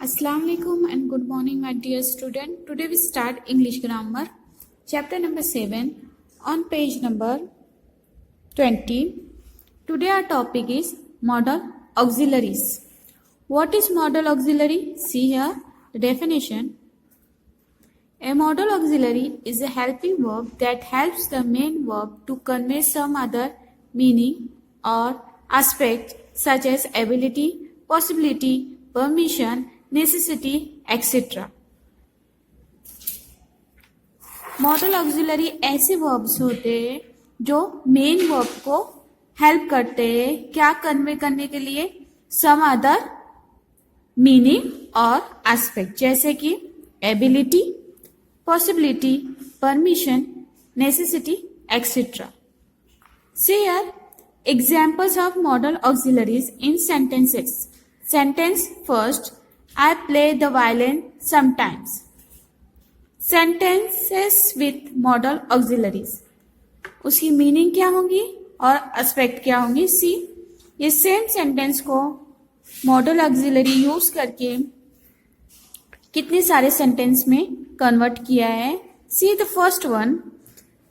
Assalamu alaikum and good morning, my dear student. Today we start English grammar, chapter number 7, on page number 20. Today our topic is modal auxiliaries. What is modal auxiliary? See here the definition. A modal auxiliary is a helping verb that helps the main verb to convey some other meaning or aspect such as ability, possibility, permission, necessity, etc. Model auxiliary ऐसे verbs होते हैं जो main verb को help करते हैं क्या convey करने के लिए, सम अदर मीनिंग और एस्पेक्ट, जैसे कि ability, possibility, permission, necessity, etc. See here examples of modal auxiliaries in sentences. Sentence first, I play the violin sometimes. Sentences with modal auxiliaries. उसकी मीनिंग क्या होंगी और एस्पेक्ट क्या होंगी. सी ये सेम सेंटेंस को मॉडल ऑक्सिलरी यूज करके कितने सारे सेंटेंस में कन्वर्ट किया है. See the first one,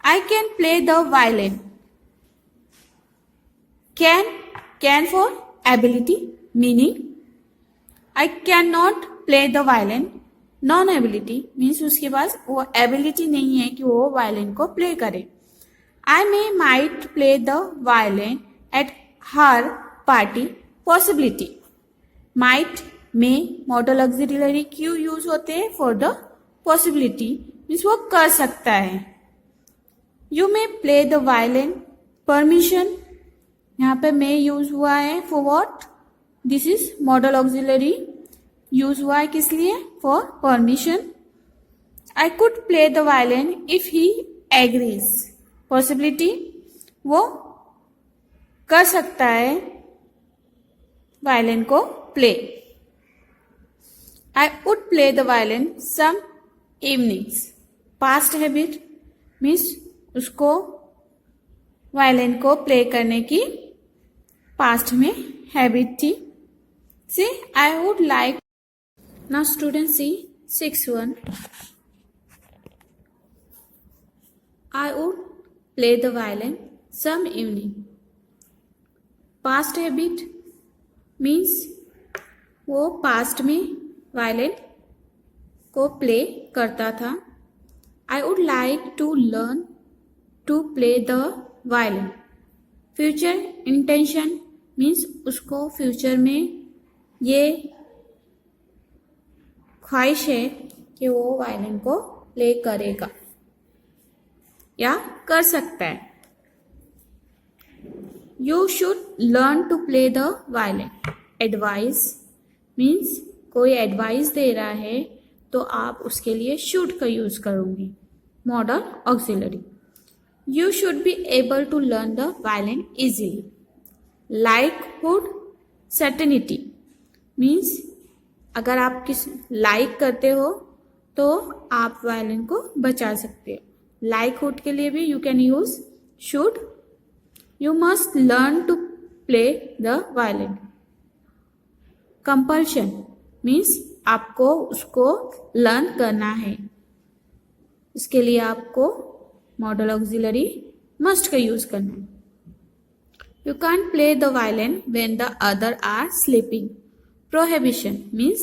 I can play the violin. Can for ability, meaning I can not play the violin. Non ability means उसके पास वो एबिलिटी नहीं है कि वो वायलिन को प्ले करे. I may might play the violin at her party. Possibility, might में modal auxiliary क्यों यूज होते हैं? फॉर द पॉसिबिलिटी मीन्स वो कर सकता है. You may play the violin. Permission, यहाँ पे मे यूज हुआ है for what? This is model auxiliary use हुआ है किस लिए? For permission. I could play the violin if he agrees. Possibility, वो कर सकता है वायलिन को play. I would play the violin some evenings. Past habit means उसको वायलिन को प्ले करने की पास्ट में हैबिट थी. See, I would like. Now students see 6-1. I would play the violin some evening. Past habit means वो past में violin को play करता था. I would like to learn to play the violin. Future intention means उसको future में ये ख्वाहिश है कि वो वायलिन को प्ले करेगा या कर सकता है. You should learn to play the violin. Advice means कोई एडवाइस दे रहा है तो आप उसके लिए शुड का यूज करोगे. Modal auxiliary. You should be able to learn the violin easily. Likelihood, certainty means अगर आप किस लाइक करते हो तो आप वायलिन को बचा सकते हो. लाइकहुड के लिए भी you can use should. You must learn to play the violin. Compulsion means आपको उसको लर्न करना है. इसके लिए आपको मॉडल ऑक्सिलरी मस्ट का यूज करना है. You can't play the violin when the other are sleeping. Prohibition means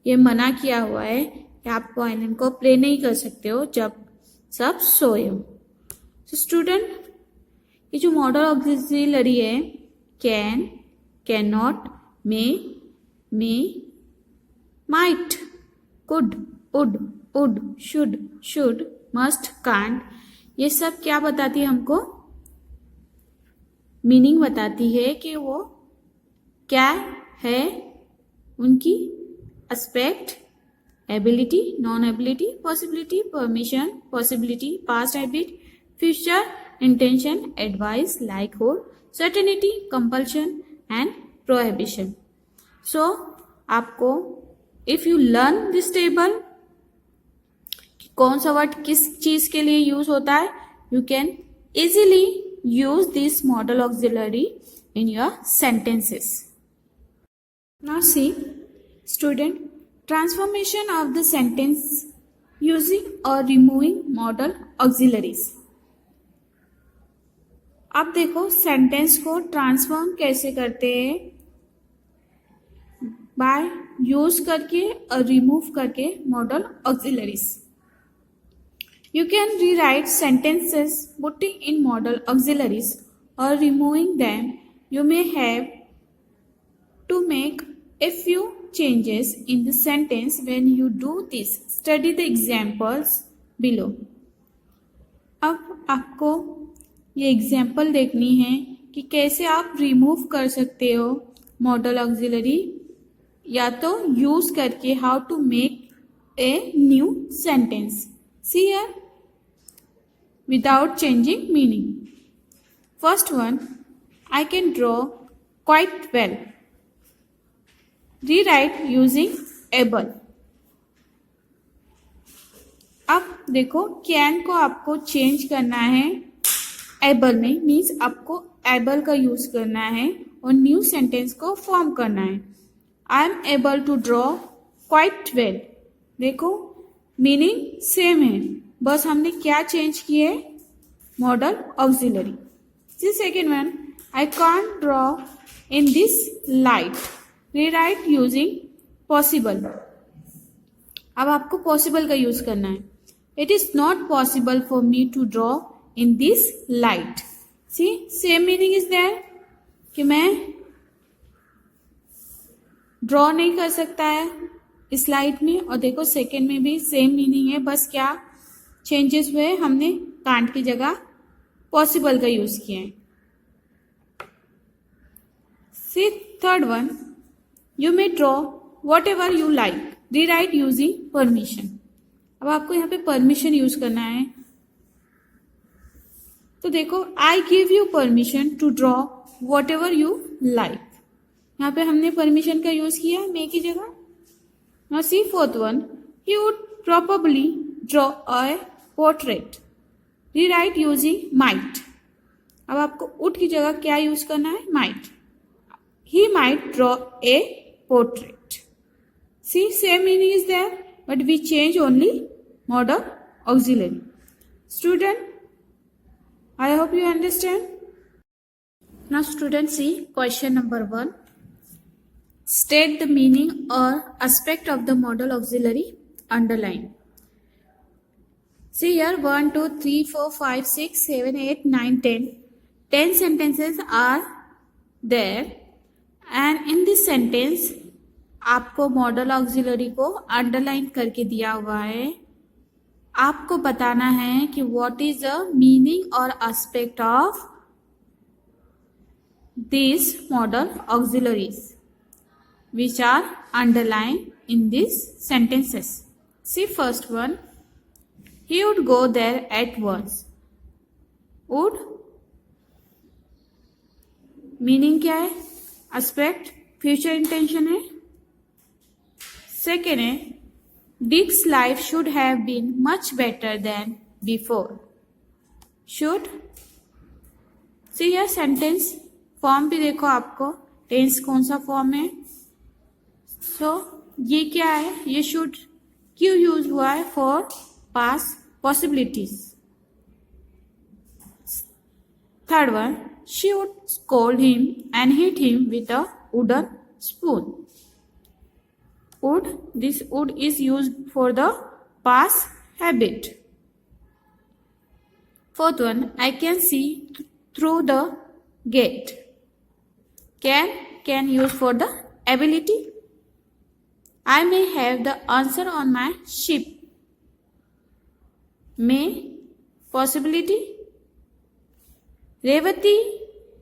ये मना किया हुआ है कि आप वायलिन को प्ले नहीं कर सकते हो जब सब सोए हो. सो स्टूडेंट, ये जो मॉडल ऑक्सिलरी है can, can not, may, might, could, would, should, must, can't, ये सब क्या बताती है हमको? मीनिंग बताती है कि वो क्या है, उनकी aspect, ability, non ability, possibility, permission, possibility, past habit, future intention, advice, likelihood, certainty, compulsion and prohibition. So आपको if you learn this table कौन सा वर्ड किस चीज के लिए यूज होता है, you can easily use this model auxiliary in your sentences. Now see, student, transformation of the sentence using और रिमूविंग मॉडल ऑक्सिलरीज। अब देखो सेंटेंस को ट्रांसफॉर्म कैसे करते हैं, बाय यूज करके और रिमूव करके model auxiliaries. You can rewrite sentences putting in modal auxiliaries or removing them. You may have to make a few changes in the sentence when you do this. Study the examples below. अब आपको ये example देखनी है कि कैसे आप remove कर सकते हो मॉडल ऑक्सिलरी या तो यूज करके how to make a new sentence. See here. Without changing meaning. First one, I can draw quite well. Rewrite using able. अब देखो can को आपको चेंज करना है able में, मीन्स आपको able का यूज करना है और न्यू सेंटेंस को फॉर्म करना है। I am able to draw quite well. देखो मीनिंग सेम है, बस हमने क्या चेंज किए, modal auxiliary. The second one, I can't draw in this light. Rewrite using possible. अब आपको पॉसिबल का यूज करना है। It is not possible for me to draw in this light. See same meaning is there कि मैं draw नहीं कर सकता है इस लाइट में, और देखो सेकेंड में भी सेम मीनिंग है, बस क्या चेंजेस हुए, हमने कांट की जगह पॉसिबल का यूज किया है। See third one, you may draw whatever you like. Rewrite using permission. अब आपको यहाँ पे परमिशन यूज करना है, तो देखो I give you permission to draw whatever you like. यहाँ पे हमने परमिशन का यूज किया मे की जगह। Now see fourth one, he would probably draw a portrait. Rewrite using might. अब आपको would की जगह क्या यूज करना है, might. He might draw a portrait. See, same meaning is there, but we change only modal auxiliary. Student, I hope you understand. Now student, see question number 1. State the meaning or aspect of the modal auxiliary. Underline. See here 1, 2, 3, 4, 5, 6, 7, 8, 9, 10. 10 sentences are there, and in this sentence आपको modal auxiliary को underline करके दिया हुआ है। आपको बताना है कि what is the meaning or aspect of these modal auxiliaries which are underlined in these sentences. See first one, he would go there at once. Would meaning क्या है, aspect future intention है। Second है, Dick's life should have been much better than before. Should, see here sentence form भी देखो, आपको tense कौन सा form है। सो ये क्या है, ये शुड क्यों यूज हुआ है, for past possibilities. Third one, she would scold him and hit him with a wooden spoon. Would, this would is used for the past habit. Fourth one, I can see through the gate. Can use for the ability. I may have the answer on my ship. May, possibility. Revati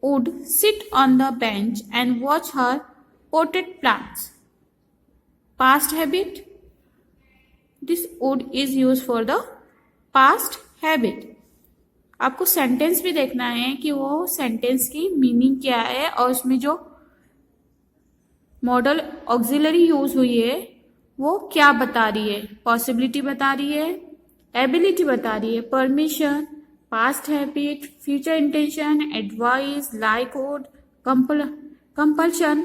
would sit on the bench and watch her potted plants. Past habit. This would is used for the past habit. आपको sentence भी देखना है कि वो sentence की meaning क्या है, और उसमें जो मॉडल ऑक्सिलरी यूज हुई है वो क्या बता रही है। पॉसिबिलिटी बता रही है, एबिलिटी बता रही है, permission, past habit, future intention, advice, likelihood, compulsion,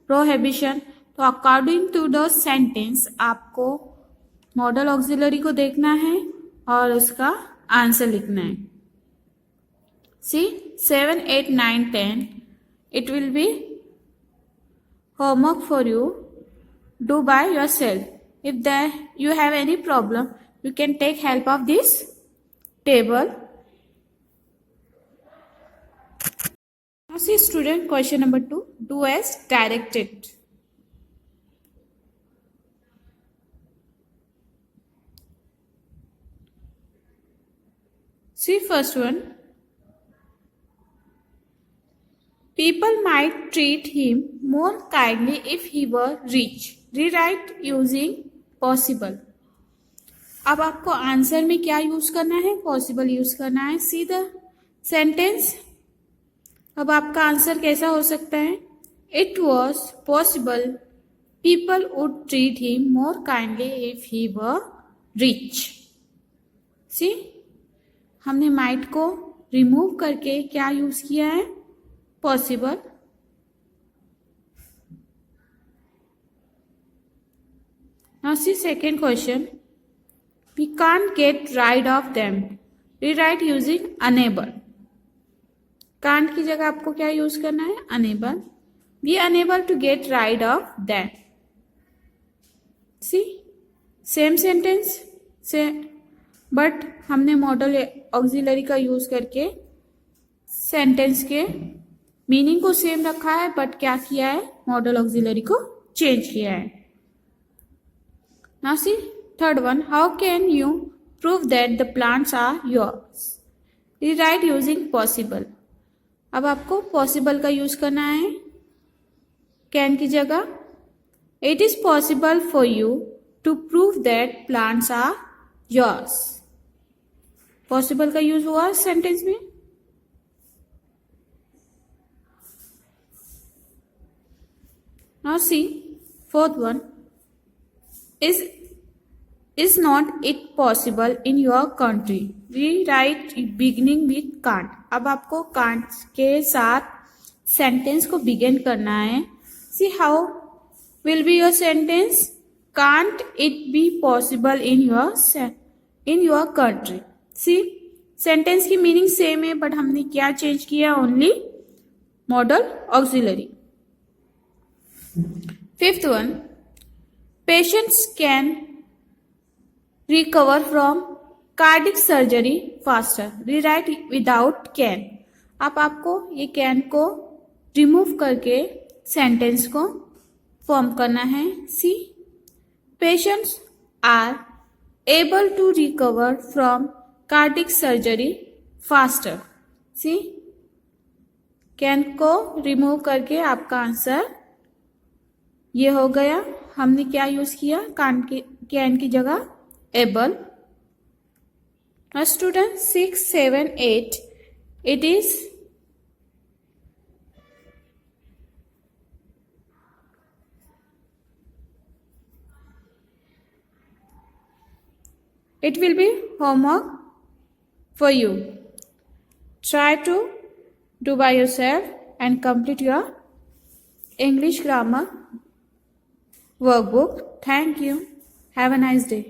prohibition. तो अकॉर्डिंग टू द सेंटेंस आपको मॉडल ऑक्सिलरी को देखना है और उसका आंसर लिखना है. See 7, 8, 9, 10. It will be homework for you. Do by yourself. If there you have any problem, you can take help of this table. Now see student, question number 2. Do as directed. See first one. People might treat him more kindly if he were rich. Rewrite using possible. अब आपको answer में क्या use करना है? Possible use करना है. See the sentence. अब आपका आंसर कैसा हो सकता है? It was possible people would treat him more kindly if he were rich. See, हमने माइट को रिमूव करके क्या यूज किया है? Possible. Now see second question. We can't get rid of them. Rewrite using unable. Can't की जगह आपको क्या यूज करना है? Unable. Be unable to get rid of them. See, same sentence से, बट हमने मॉडल ऑक्सिलरी का यूज करके सेंटेंस के मीनिंग को सेम रखा है, बट क्या किया है? मॉडल ऑक्सिलरी को चेंज किया है. Now see third one. How can you prove that the plants are yours? Rewrite using possible. अब आपको पॉसिबल का यूज करना है कैन की जगह. It is possible for you to prove that plants are yours. Possible का use हुआ sentence में. Now see, fourth one. Is not it possible in your country? Rewrite beginning with can't. अब आपको can't के साथ sentence को begin करना है. See how will be your sentence? Can't it be possible in your country? See, sentence की meaning same है, but हमने क्या चेंज किया? Only model auxiliary. Fifth one. Patients can recover from cardiac surgery faster. Rewrite without can. अब आपको ये can को remove करके सेंटेंस को फॉर्म करना है. See, patients are able to recover from cardiac surgery faster. See, can को remove करके आपका आंसर ये हो गया. हमने क्या यूज किया? कैन की जगह able. Student 6, 7, 8. It is it will be homework for you. Try to do by yourself and complete your English grammar workbook. Thank you. Have a nice day.